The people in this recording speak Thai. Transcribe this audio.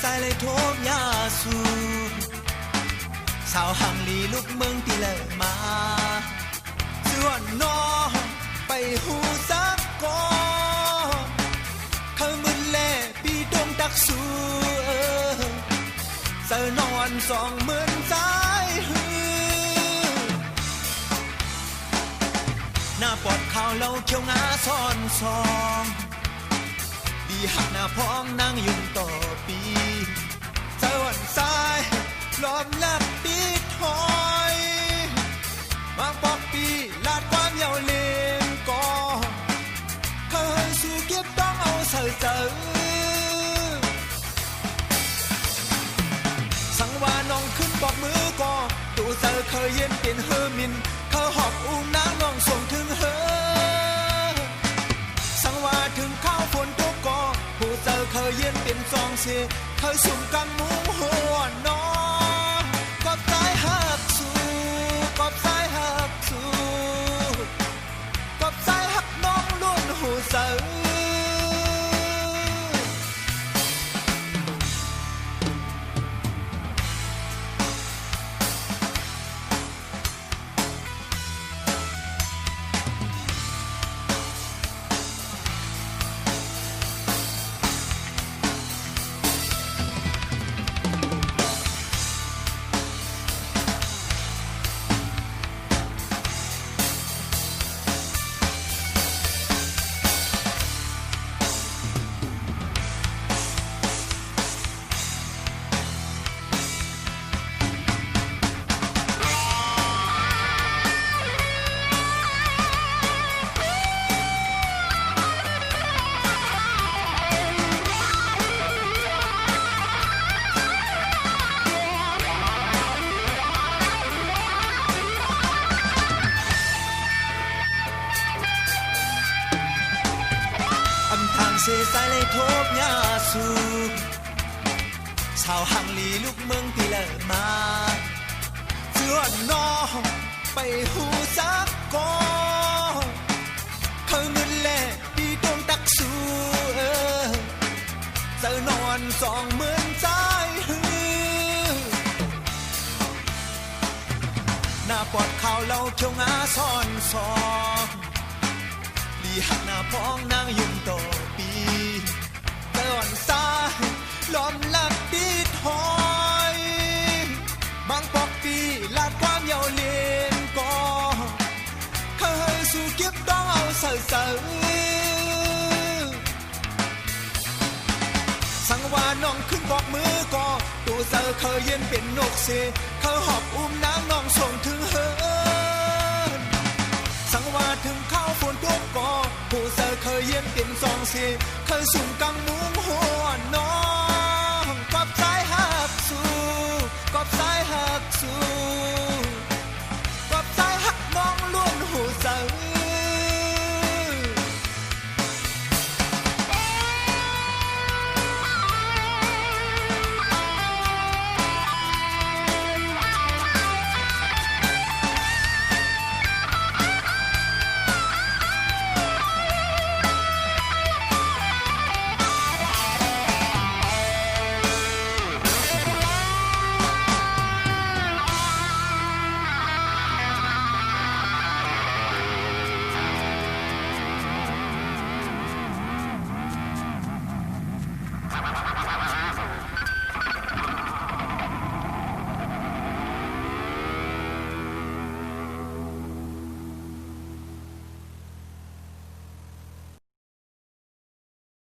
晒嚟ทบยาสูสาวหังลีลูกเมืองตีเลยมาส่วนน้องไปหูสักก่อนเขามึนแลปีดงตักสูเสือนอน20,000 สายหือหน้าปอดข่าวเล่าเขียวงาซ่อนซองดีหักหน้าพ้องนั่งยุ่งต่อปีเสือวันสายล้อมลับปีถอยบางปอกปีลาดความยาวเลนก่อเขาให้สู้เก็บต้องเอาเสือสังว่าน้องขึ้นบอกมือก่อตู่เสือเคยเย็นเป็นเฮอมินเขาหอบอุ้มนางน้องส่งถึงเฮอสังว่าถึงข้าวฝนตกก่อผู้เสือเคยเย็นเป็นซองเสียเคยสุ่มกันหมูหัวน้องกอบสายหักสู้กอบสายหักสู้กอบสายหักน้องล้วนหูเสือเสสายเลยทบยาสูชาวหังลีลูกเมืองที่เลิศมาเสื้อนน้องไปหูสักก่อนเขามึนแลปีดงตักสูเสือนอน20,000 สายหือหน้าปอดข่าวเล่าเขียวงาซ่อนซองลีหักหน้าพ้องนางยุ่งต่อปีเตือนสายล้อมลับปีถอยบางปอกปีลาดความยาวเลนก่อเคยสู้เก็บต้องเอาเสือสังว่าน้องขึ้นบอกมือก่อตัวเสือเคยเย็นเป็นนกเสเขาหอบอุ้มน้ำน้องส่งถึงเฮินสังว่าถึงข้าวฝนตกก่อผู้เสือเคยเย็นเป็นซองเสเคยสุ่มกังมู